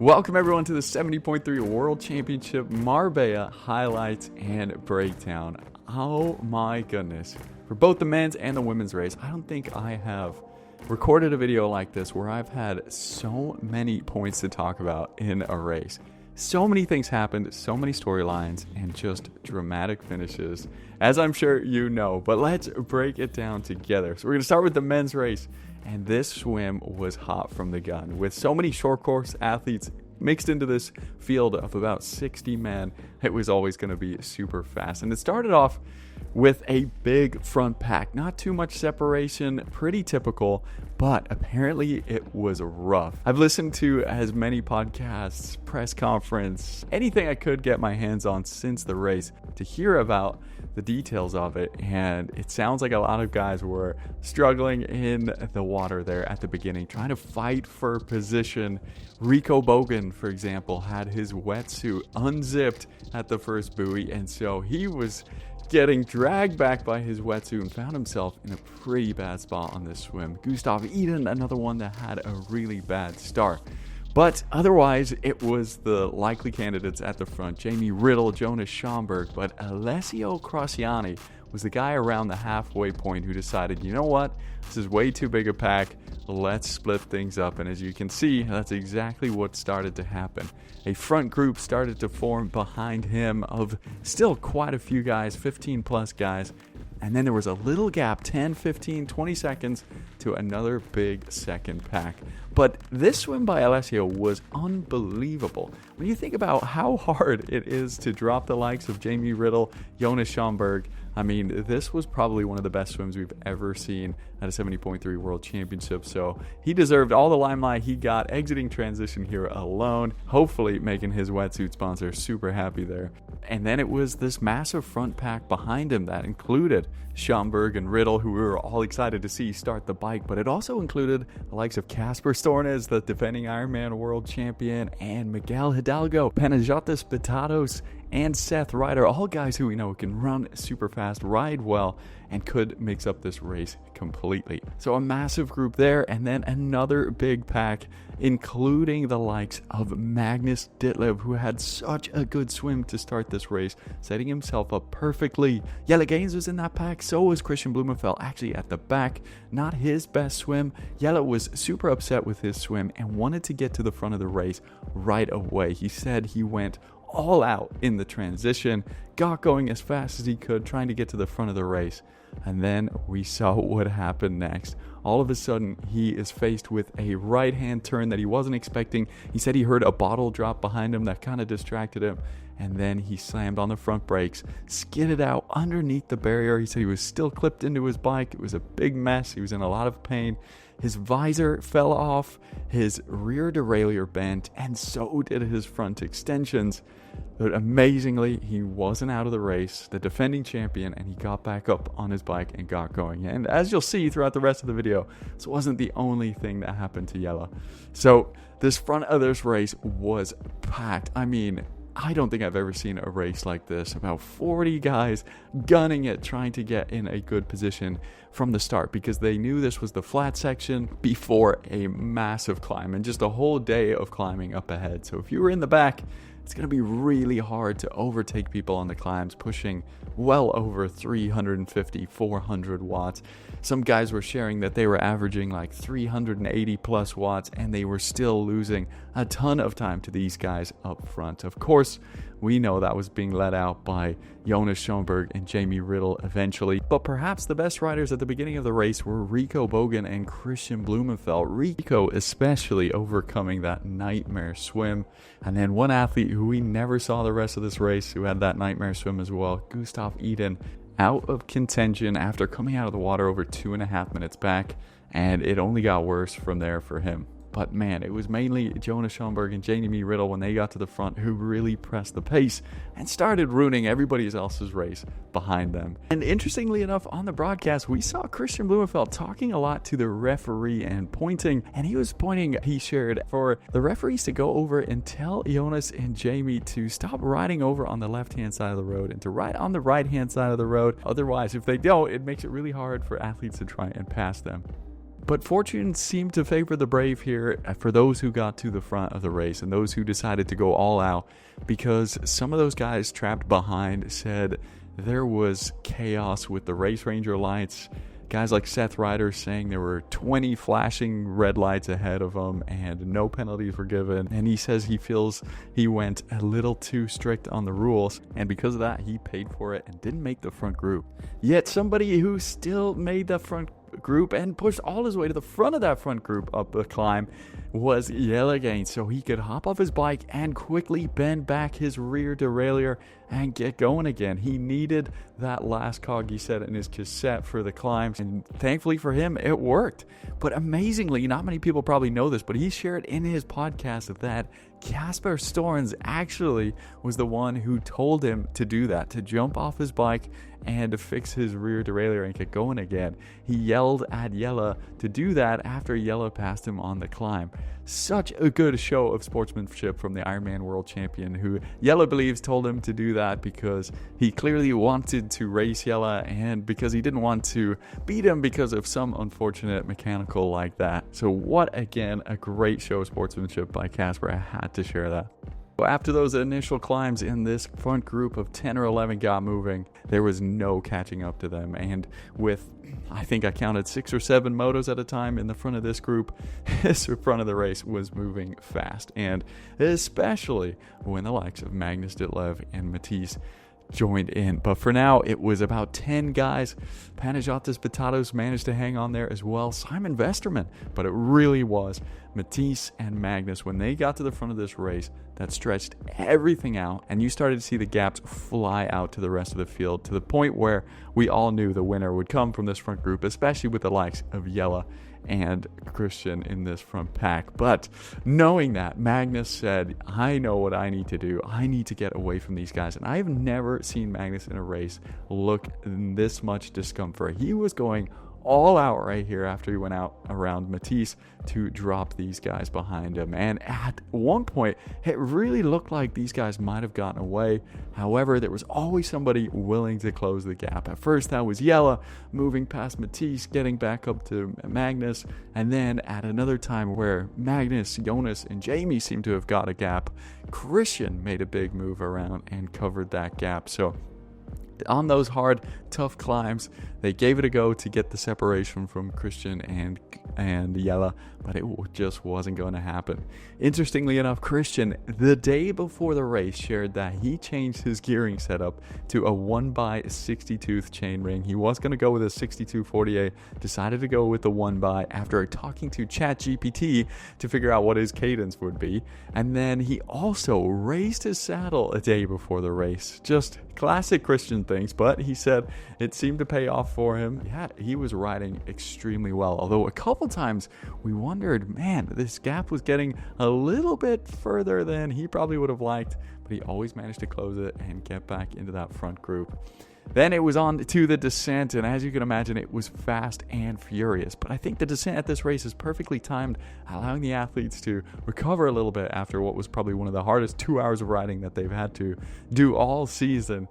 Welcome everyone to the 70.3 World Championship Marbella highlights and breakdown. Oh my goodness. For both the men's and the women's race, I don't think I have recorded a video like this where I've had so many points to talk about in a race. So many things happened, so many storylines, and just dramatic finishes, as I'm sure you know. But let's break it down together. So we're going to start with the men's race. And this swim was hot from the gun. With so many short course athletes mixed into this field of about 60 men, it was always going to be super fast. And it started off with a big front pack. Not too much separation, pretty typical, but apparently it was rough. I've listened to as many podcasts, press conference, anything I could get my hands on since the race to hear about the details of it, and it sounds like a lot of guys were struggling in the water there at the beginning, trying to fight for position. Rico Bogan, for example, had his wetsuit unzipped at the first buoy, and so he was getting dragged back by his wetsuit and found himself in a pretty bad spot on this swim. Gustav Iden, another one that had a really bad start. But otherwise, it was the likely candidates at the front. Jamie Riddle, Jonas Schomburg, but Alessio Crociani was the guy around the halfway point who decided, you know what, this is way too big a pack, let's split things up. And as you can see, that's exactly what started to happen. A front group started to form behind him of still quite a few guys, 15 plus guys. And then there was a little gap, 10, 15, 20 seconds to another big second pack. But this swim by Alessio was unbelievable. When you think about how hard it is to drop the likes of Jamie Riddle, Jonas Schomburg, I mean, this was probably one of the best swims we've ever seen at a 70.3 World Championship. So he deserved all the limelight he got exiting transition here alone, hopefully making his wetsuit sponsor super happy there. And then it was this massive front pack behind him that included Schomburg and Riddle, who we were all excited to see start the bike, but it also included the likes of Casper Stornes, the defending Ironman world champion, and Miguel Hidalgo, Panagiotis Batatos, and Seth Ryder, all guys who we know can run super fast, ride well, and could mix up this race completely. So a massive group there, and then another big pack, including the likes of Magnus Ditlev, who had such a good swim to start this race, setting himself up perfectly. Jelle Gaines was in that pack, so was Christian Blumenfeld, actually at the back. Not his best swim. Jelle was super upset with his swim and wanted to get to the front of the race right away. He said he went all out in the transition, got going as fast as he could, trying to get to the front of the race. And then we saw what happened next. All of a sudden, he is faced with a right-hand turn that he wasn't expecting. He said he heard a bottle drop behind him that kind of distracted him. And then he slammed on the front brakes, skidded out underneath the barrier. He said he was still clipped into his bike. It was a big mess. He was in a lot of pain. His visor fell off, his rear derailleur bent, and so did his front extensions. But amazingly, he wasn't out of the race, the defending champion, and he got back up on his bike and got going. And as you'll see throughout the rest of the video, this wasn't the only thing that happened to Jelle. So this front of this race was packed. I mean, I don't think I've ever seen a race like this. About 40 guys gunning it, trying to get in a good position from the start because they knew this was the flat section before a massive climb and just a whole day of climbing up ahead. So if you were in the back, it's going to be really hard to overtake people on the climbs, pushing well over 350, 400 watts. Some guys were sharing that they were averaging like 380 plus watts, and they were still losing a ton of time to these guys up front. Of course, we know that was being led out by Jonas Schomburg and Jamie Riddle eventually. But perhaps the best riders at the beginning of the race were Rico Bogan and Christian Blumenfeld. Rico especially overcoming that nightmare swim. And then one athlete who we never saw the rest of this race who had that nightmare swim as well, Gustav Iden, out of contention after coming out of the water over 2.5 minutes back. And it only got worse from there for him. But man, it was mainly Jonas Schomburg and Jamie Riddle when they got to the front who really pressed the pace and started ruining everybody else's race behind them. And interestingly enough, on the broadcast, we saw Christian Blumenfeld talking a lot to the referee and pointing, and he was pointing, he shared, for the referees to go over and tell Jonas and Jamie to stop riding over on the left-hand side of the road and to ride on the right-hand side of the road. Otherwise, if they don't, it makes it really hard for athletes to try and pass them. But fortune seemed to favor the brave here for those who got to the front of the race and those who decided to go all out, because some of those guys trapped behind said there was chaos with the race ranger lights. Guys like Seth Ryder saying there were 20 flashing red lights ahead of him and no penalties were given. And he says he feels he went a little too strict on the rules, and because of that, he paid for it and didn't make the front group. Yet somebody who still made the front group and pushed all his way to the front of that front group up the climb was Jelle again, so he could hop off his bike and quickly bend back his rear derailleur and get going again. He needed that last cog, he said, in his cassette for the climbs, and thankfully for him, it worked. But amazingly, not many people probably know this, but he shared in his podcast that Kasper Storens actually was the one who told him to do that, to jump off his bike and to fix his rear derailleur and get going again. He yelled at Jelle to do that after Jelle passed him on the climb. Such a good show of sportsmanship from the Ironman world champion, who Jelle believes told him to do that because he clearly wanted to race Jelle and because he didn't want to beat him because of some unfortunate mechanical like that. So what, again, a great show of sportsmanship by Kasper. I had to share that. After those initial climbs in this front group of 10 or 11 got moving, there was no catching up to them. And with, I think I counted 6 or 7 motos at a time in the front of this group, this front of the race was moving fast. And especially when the likes of Magnus Ditlev and Matisse joined in. But for now, it was about 10 guys. Panayotis Batatos managed to hang on there as well. Simon Vesterman. But it really was Matisse and Magnus, when they got to the front of this race, that stretched everything out, and you started to see the gaps fly out to the rest of the field, to the point where we all knew the winner would come from this front group, especially with the likes of Jelle and Christian in this front pack. But knowing that, Magnus said, I know what I need to do. I need to get away from these guys. And I've never seen Magnus in a race look in this much discomfort. He was going all out right here after he went out around Matisse to drop these guys behind him. And at one point, it really looked like these guys might have gotten away. However, there was always somebody willing to close the gap. At first, that was Jelle moving past Matisse, getting back up to Magnus. And then at another time where Magnus, Jonas, and Jamie seemed to have got a gap, Christian made a big move around and covered that gap. So on those hard, tough climbs, they gave it a go to get the separation from Christian and Jelle, but it just wasn't going to happen. Interestingly enough, Christian, the day before the race, shared that he changed his gearing setup to a 1x62 chainring. He was going to go with a 6248, decided to go with the 1x after talking to ChatGPT to figure out what his cadence would be. And then he also raised his saddle a day before the race. Just classic Christian things, but he said it seemed to pay off for him. Yeah, he was riding extremely well, although a couple times we wondered, man, this gap was getting a little bit further than he probably would have liked, but he always managed to close it and get back into that front group. Then it was on to the descent, and as you can imagine, it was fast and furious. But I think the descent at this race is perfectly timed, allowing the athletes to recover a little bit after what was probably one of the hardest 2 hours of riding that they've had to do all season.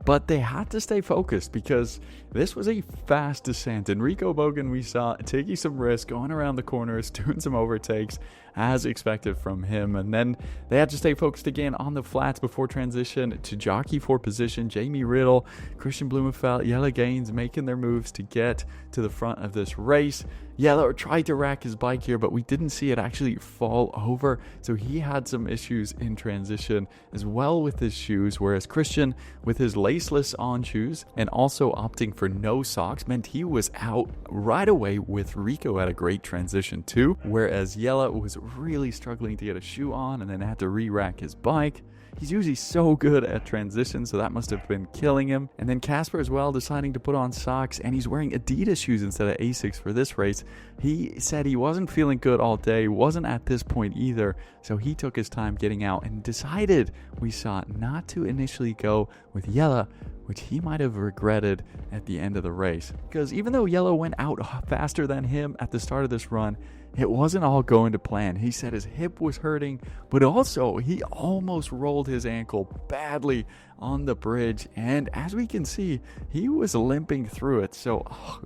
But they had to stay focused because this was a fast descent. And Rico Bogan, we saw taking some risks, going around the corners, doing some overtakes as expected from him. And then they had to stay focused again on the flats before transition to jockey for position. Jamie Riddle, Christian Blumenfeld, Jelle Gaines making their moves to get to the front of this race. Jelle tried to rack his bike here, but we didn't see it actually fall over. So he had some issues in transition as well with his shoes, whereas Christian, with his laceless on shoes and also opting for no socks, meant he was out right away with Rico at a great transition too, whereas Jelle was really struggling to get a shoe on and then had to re-rack his bike. He's usually so good at transition, so that must have been killing him. And then Kasper as well, deciding to put on socks, and he's wearing Adidas shoes instead of Asics for this race. He said he wasn't feeling good all day, wasn't at this point either, so he took his time getting out and decided, we saw, not to initially go with Jelle, which he might have regretted at the end of the race. Because even though Jelle went out faster than him at the start of this run, it wasn't all going to plan. He said his hip was hurting, but also he almost rolled his ankle badly on the bridge, and as we can see, he was limping through it. So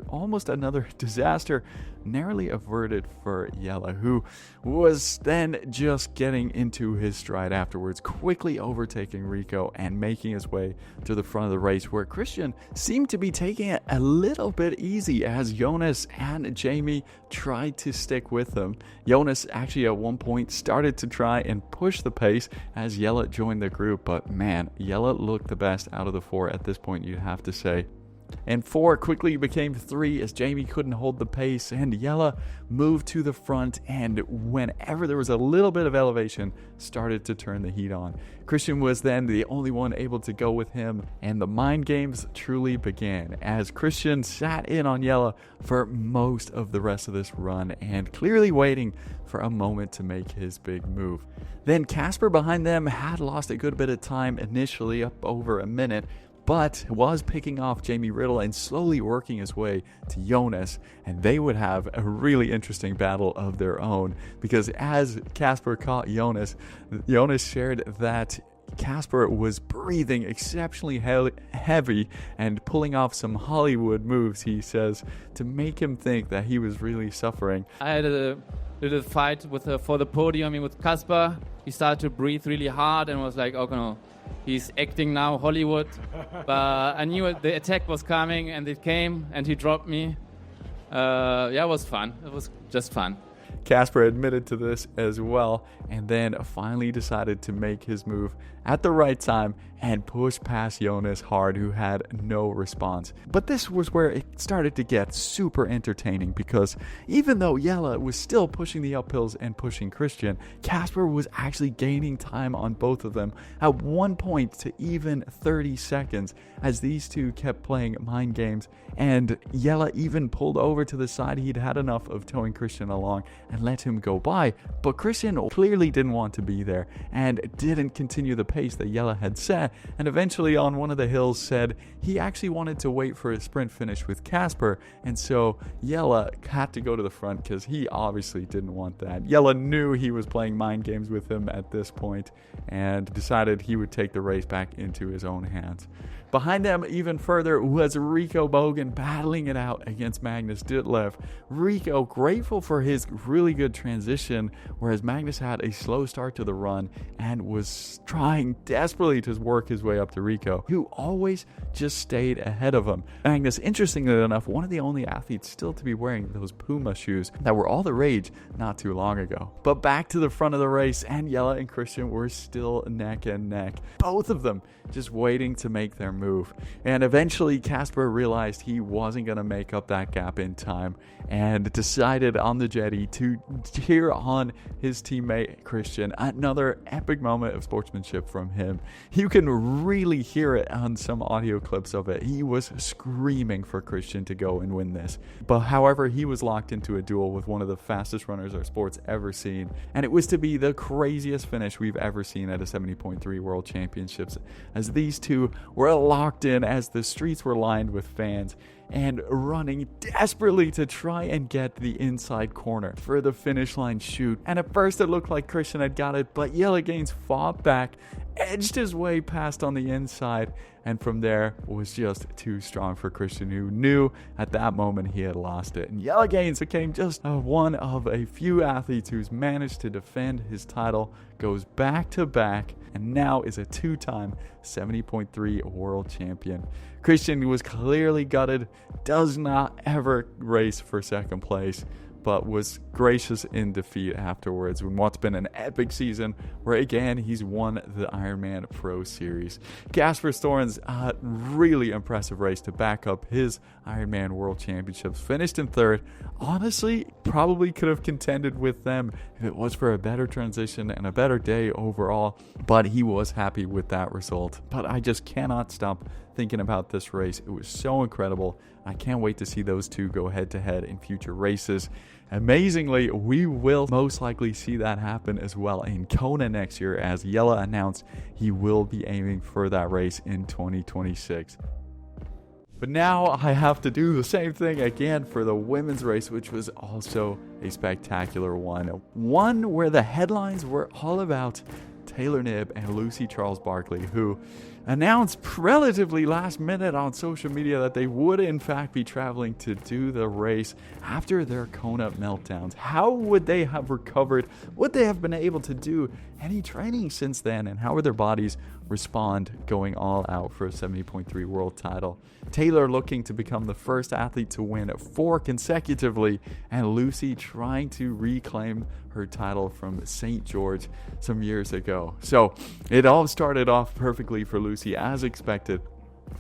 almost another disaster narrowly averted for Jelle, who was then just getting into his stride afterwards, quickly overtaking Rico and making his way to the front of the race, where Christian seemed to be taking it a little bit easy as Jonas and Jamie tried to stick with him. Jonas actually at one point started to try and push the pace as Jelle joined the group, but man, Jelle looked the best out of the four at this point, you'd have to say. And 4 quickly became 3 as Jamie couldn't hold the pace, and Jelle moved to the front, and whenever there was a little bit of elevation, started to turn the heat on. Christian was then the only one able to go with him, and the mind games truly began as Christian sat in on Jelle for most of the rest of this run and clearly waiting for a moment to make his big move. Then Casper behind them had lost a good bit of time initially, up over a minute, but was picking off Jamie Riddle and slowly working his way to Jonas, and they would have a really interesting battle of their own, because as Casper caught Jonas shared that Casper was breathing exceptionally heavy and pulling off some Hollywood moves, he says, to make him think that he was really suffering. I had a little fight for the podium with Casper. He started to breathe really hard and was like, oh no, he's acting now Hollywood. But I knew the attack was coming, and it came, and he dropped me. It was fun. It was just fun. Casper admitted to this as well, and then finally decided to make his move at the right time and push past Jonas hard, who had no response. But this was where it started to get super entertaining, because even though Jelle was still pushing the uphills and pushing Christian, Casper was actually gaining time on both of them at one point to even 30 seconds as these two kept playing mind games, and Jelle even pulled over to the side. He'd had enough of towing Christian along and let him go by, but Christian clearly didn't want to be there and didn't continue the pace that Jelle had set, and eventually on one of the hills said he actually wanted to wait for a sprint finish with Casper, and so Jelle had to go to the front because he obviously didn't want that. Jelle knew he was playing mind games with him at this point and decided he would take the race back into his own hands. Behind them even further was Rico Bogan battling it out against Magnus Ditlev. Rico grateful for his really good transition, whereas Magnus had a slow start to the run and was trying desperately to work his way up to Rico, who always just stayed ahead of him. Magnus, interestingly enough, one of the only athletes still to be wearing those Puma shoes that were all the rage not too long ago. But back to the front of the race, and Jelle and Christian were still neck and neck, both of them just waiting to make their move. And eventually Casper realized he wasn't going to make up that gap in time and decided on the jetty to cheer on his teammate Christian. Another epic moment of sportsmanship from him. You can really hear it on some audio clips of it. He was screaming for Christian to go and win this. But however, he was locked into a duel with one of the fastest runners our sport's ever seen, and it was to be the craziest finish we've ever seen at a 70.3 World Championships, as these two were locked in as the streets were lined with fans and running desperately to try and get the inside corner for the finish line shoot. And at first it looked like Christian had got it, but Jelle Gaines fought back, edged his way past on the inside, and from there was just too strong for Christian, who knew at that moment he had lost it. And Jelle Gaines became just one of a few athletes who's managed to defend his title, goes back to back, and now is a 2-time 70.3 world champion. Christian was clearly gutted, does not ever race for second place, but was gracious in defeat afterwards in what's been an epic season where again he's won the Ironman Pro Series. Casper Thorn's really impressive race to back up his Ironman World Championships. Finished in third. Honestly, probably could have contended with them if it was for a better transition and a better day overall, but he was happy with that result. But I just cannot stop thinking about this race. It was so incredible. I can't wait to see those two go head to head in future races. Amazingly, we will most likely see that happen as well in Kona next year, as Jelle announced he will be aiming for that race in 2026. But now I have to do the same thing again for the women's race, which was also a spectacular one. One where the headlines were all about Taylor Knibb and Lucy Charles-Barkley, who announced relatively last minute on social media that they would in fact be traveling to do the race after their Kona meltdowns. How would they have recovered? Would they have been able to do any training since then? And how would their bodies respond going all out for a 70.3 world title? Taylor looking to become the first athlete to win 4 consecutively, and Lucy trying to reclaim her title from St. George some years ago. So it all started off perfectly for Lucy as expected,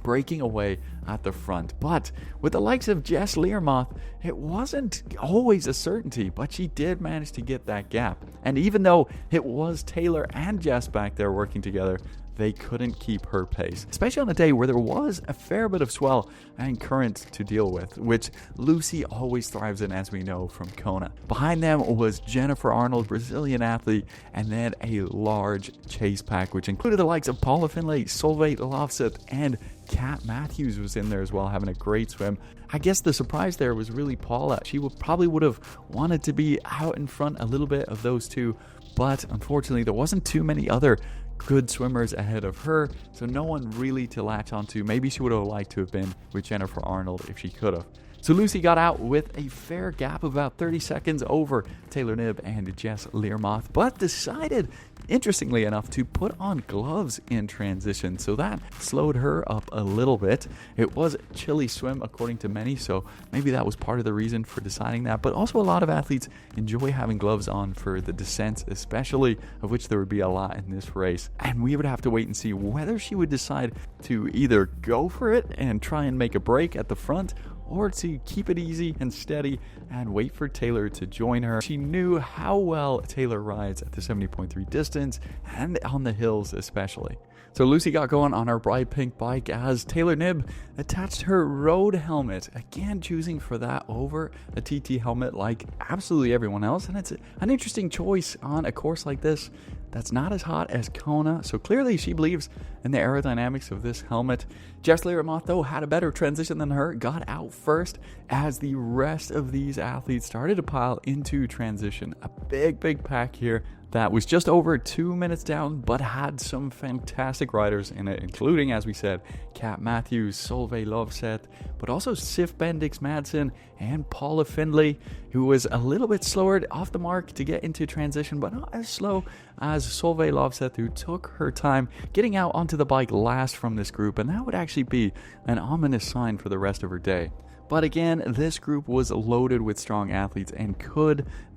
breaking away at the front. But with the likes of Jess Learmoth, it wasn't always a certainty, but she did manage to get that gap. And even though it was Taylor and Jess back there working together, they couldn't keep her pace, especially on a day where there was a fair bit of swell and current to deal with, which Lucy always thrives in, as we know from Kona. Behind them was Jennifer Arnold, Brazilian athlete, and then a large chase pack, which included the likes of Paula Findlay, Solveig Lovseth, and Kat Matthews was in there as well, having a great swim. I guess the surprise there was really Paula. She probably would have wanted to be out in front a little bit of those two, but unfortunately there wasn't too many other good swimmers ahead of her, so no one really to latch onto. Maybe she would have liked to have been with Jennifer Arnold if she could have. So Lucy got out with a fair gap of about 30 seconds over Taylor Knibb and Jess Learmoth, but decided, interestingly enough, to put on gloves in transition, so that slowed her up a little bit. It was a chilly swim according to many, so maybe that was part of the reason for deciding that, but also a lot of athletes enjoy having gloves on for the descents, especially, of which there would be a lot in this race. And we would have to wait and see whether she would decide to either go for it and try and make a break at the front, or to keep it easy and steady and wait for Taylor to join her. She knew how well Taylor rides at the 70.3 distance and on the hills especially. So Lucy got going on her bright pink bike as Taylor Knibb attached her road helmet, again choosing for that over a TT helmet like absolutely everyone else. And it's an interesting choice on a course like this that's not as hot as Kona, so clearly she believes in the aerodynamics of this helmet. Jess Learmoth, though, had a better transition than her, got out first as the rest of these athletes started to pile into transition. A big pack here that was just over 2 minutes down, but had some fantastic riders in it, including, as we said, Kat Matthews, Solveig Lovseth, but also Sif Bendix Madsen and Paula Findlay, who was a little bit slower off the mark to get into transition, but not as slow as Solveig Lovseth, who took her time getting out onto the bike last from this group, and that would actually be an ominous sign for the rest of her day. But again, this group was loaded with strong athletes, and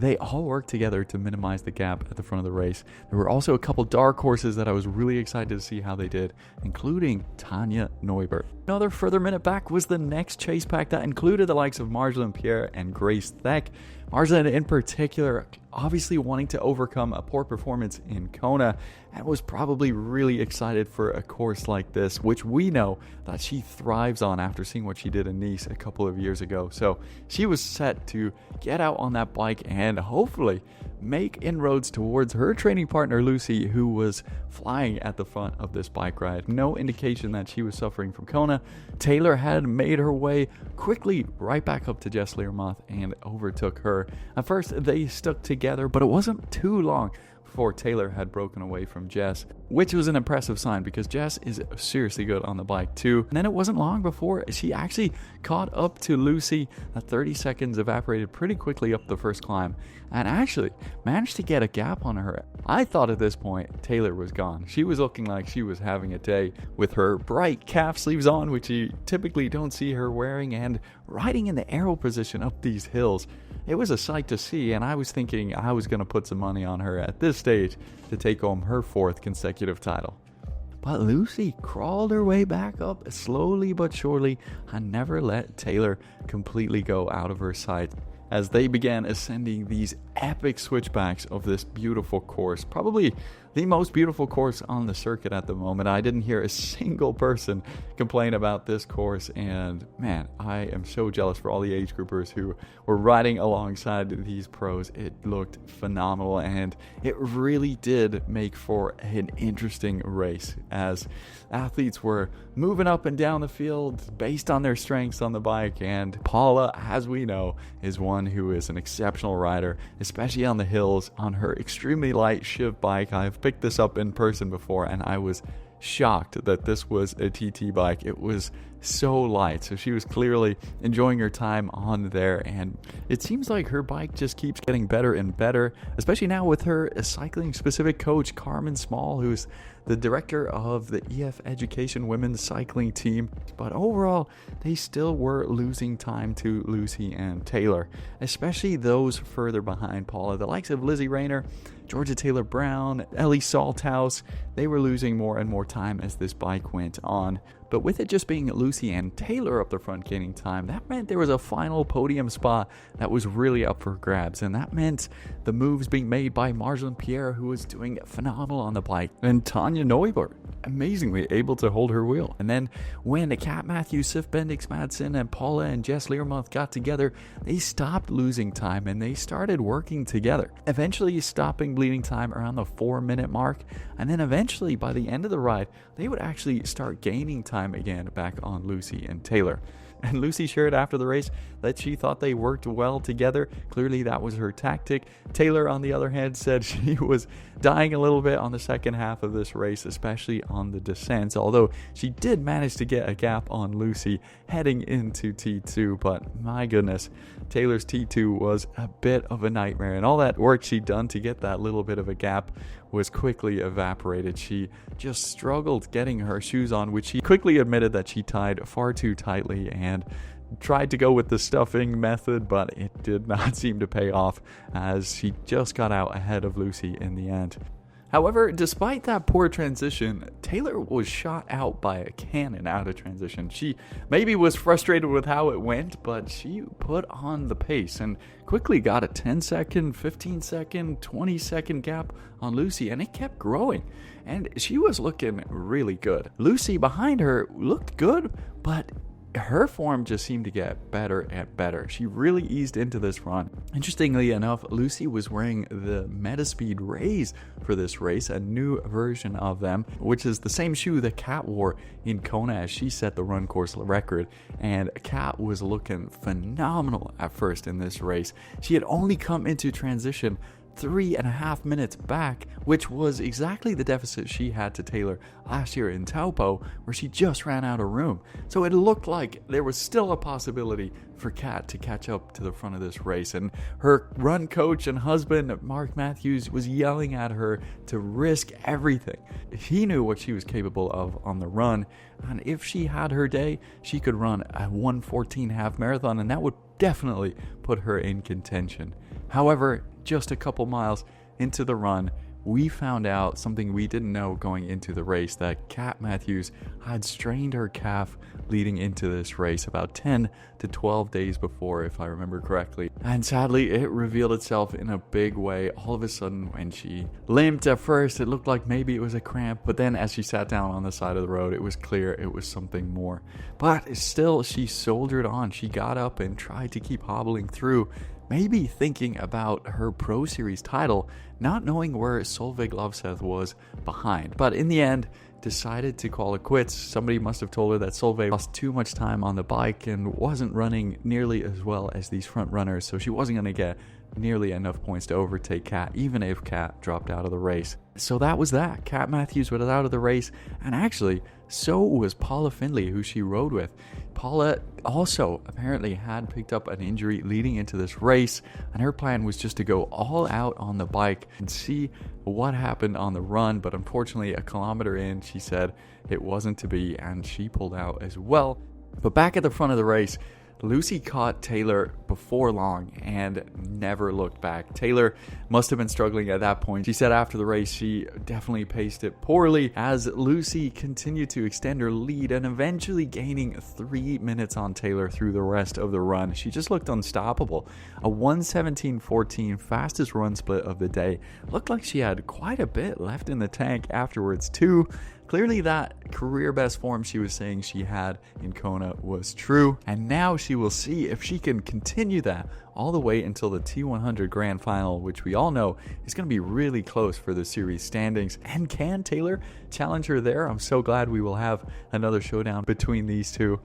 they all work together to minimize the gap at the front of the race. There were also a couple dark horses that I was really excited to see how they did, including Tanya Neubert. Another further minute back was the next chase pack that included the likes of Marjolaine Pierre and Grace Thek. Marjolaine in particular obviously wanting to overcome a poor performance in Kona, and was probably really excited for a course like this, which we know that she thrives on after seeing what she did in Nice a couple of years ago. So she was set to get out on that bike and hopefully make inroads towards her training partner Lucy, who was flying at the front of this bike ride. No indication that she was suffering from Kona. Taylor had made her way quickly right back up to Jess Learmoth and overtook her. At first they stuck together, but it wasn't too long before Taylor had broken away from Jess, which was an impressive sign because Jess is seriously good on the bike too. And then it wasn't long before she actually caught up to Lucy. 30 seconds evaporated pretty quickly up the first climb and actually managed to get a gap on her. I thought at this point Taylor was gone. She was looking like she was having a day with her bright calf sleeves on, which you typically don't see her wearing, and riding in the arrow position up these hills. It was a sight to see, and I was thinking I was going to put some money on her at this stage to take home her 4th consecutive title. But Lucy crawled her way back up slowly but surely and never let Taylor completely go out of her sight. as they began ascending these epic switchbacks of this beautiful course. Probably the most beautiful course on the circuit at the moment. I didn't hear a single person complain about this course, and man, I am so jealous for all the age groupers who were riding alongside these pros. It looked phenomenal, and it really did make for an interesting race as athletes were moving up and down the field based on their strengths on the bike. And Paula, as we know, is one who is an exceptional rider, especially on the hills on her extremely light Shiv bike. I've picked this up in person before, and I was shocked that this was a TT bike. It was so light, so she was clearly enjoying her time on there, and it seems like her bike just keeps getting better and better, especially now with her cycling specific coach Carmen Small, who's the director of the EF Education women's cycling team. But overall, they still were losing time to Lucy and Taylor, especially those further behind Paula. The likes of Lizzie Rayner, Georgia Taylor Brown, Ellie Salthouse, they were losing more and more time as this bike went on. But with it just being Lucy and Taylor up the front gaining time, that meant there was a final podium spot that was really up for grabs. And that meant the moves being made by Marjolaine Pierre, who was doing phenomenal on the bike, and Tanya Neubert, amazingly able to hold her wheel. And then when Kat Matthews, Sif Bendix Madsen, and Paula and Jess Learmonth got together, they stopped losing time and they started working together, eventually stopping bleeding time around the 4-minute mark. And then eventually, by the end of the ride, they would actually start gaining time again back on Lucy and Taylor. And Lucy shared after the race that she thought they worked well together. Clearly that was her tactic. Taylor, on the other hand, said she was dying a little bit on the second half of this race, especially on the descents, although she did manage to get a gap on Lucy heading into T2. But my goodness, Taylor's T2 was a bit of a nightmare, and all that work she'd done to get that little bit of a gap was quickly evaporated. She just struggled getting her shoes on, which she quickly admitted that she tied far too tightly, and tried to go with the stuffing method, but it did not seem to pay off as she just got out ahead of Lucy in the end. However, despite that poor transition, Taylor was shot out by a cannon out of transition. She maybe was frustrated with how it went, but she put on the pace and quickly got a 10-second, 15-second, 20-second gap on Lucy, and it kept growing. And she was looking really good. Lucy behind her looked good, but her form just seemed to get better and better. She really eased into this run. Interestingly enough, Lucy was wearing the Metaspeed Rays for this race, a new version of them, which is the same shoe that Kat wore in Kona as she set the run course record. And Kat was looking phenomenal at first in this race. She had only come into transition 3.5 minutes back, which was exactly the deficit she had to Taylor last year in Taupo, where she just ran out of room. So it looked like there was still a possibility for Kat to catch up to the front of this race, and her run coach and husband, Mark Matthews, was yelling at her to risk everything. He knew what she was capable of on the run, and if she had her day, she could run a 1:14 half marathon, and that would definitely put her in contention. However, just a couple miles into the run, we found out something we didn't know going into the race, that Kat Matthews had strained her calf leading into this race about 10 to 12 days before, if I remember correctly. And sadly, it revealed itself in a big way all of a sudden when she limped. At first, it looked like maybe it was a cramp, but then as she sat down on the side of the road, it was clear it was something more. But still, she soldiered on. She got up and tried to keep hobbling through, maybe thinking about her Pro Series title, not knowing where Solveig Lovseth was behind. But in the end, decided to call it quits. Somebody must have told her that Solveig lost too much time on the bike and wasn't running nearly as well as these front runners, so she wasn't going to get nearly enough points to overtake Kat, even if Kat dropped out of the race. So that was that. Kat Matthews was out of the race, and actually, so was Paula Findlay, who she rode with. Paula also apparently had picked up an injury leading into this race, and her plan was just to go all out on the bike and see what happened on the run. But unfortunately, a kilometer in, she said it wasn't to be, and she pulled out as well. But back at the front of the race, Lucy caught Taylor before long and never looked back. Taylor must have been struggling at that point. She said after the race she definitely paced it poorly as Lucy continued to extend her lead and eventually gaining 3 minutes on Taylor through the rest of the run. She just looked unstoppable. A 1:17.14 fastest run split of the day. Looked like she had quite a bit left in the tank afterwards too. Clearly that career best form she was saying she had in Kona was true, and now she will see if she can continue that all the way until the T100 Grand Final, which we all know is going to be really close for the series standings. And can Taylor challenge her there? I'm so glad we will have another showdown between these two.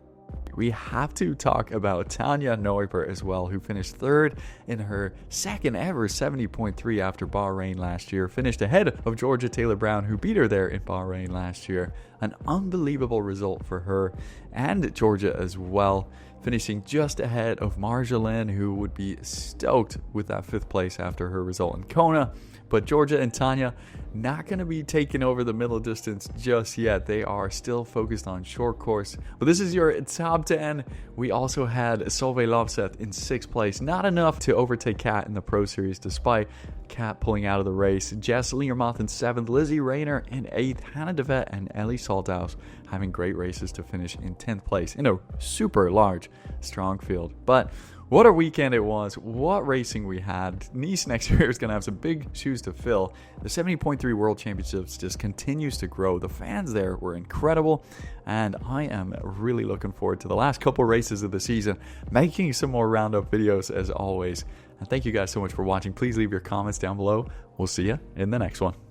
We have to talk about Tanja Neuber as well, who finished third in her second ever 70.3 after Bahrain last year. Finished ahead of Georgia Taylor Brown, who beat her there in Bahrain last year. An unbelievable result for her and Georgia as well. Finishing just ahead of Marjolaine, who would be stoked with that 5th place after her result in Kona. But Georgia and Tanja not going to be taking over the middle distance just yet. They are still focused on short course. But this is your top 10. We also had Solveig Lovseth in 6th place. Not enough to overtake Kat in the Pro Series, despite Kat pulling out of the race. Jess Learmonth in 7th. Lizzie Rayner in 8th. Hannah DeVet and Ellie Salthouse having great races to finish in 10th place in a super large, strong field. But what a weekend it was. What racing we had. Nice next year is going to have some big shoes to fill. The 70.3 World Championships just continues to grow. The fans there were incredible, and I am really looking forward to the last couple races of the season, making some more roundup videos as always. And thank you guys so much for watching. Please leave your comments down below. We'll see you in the next one.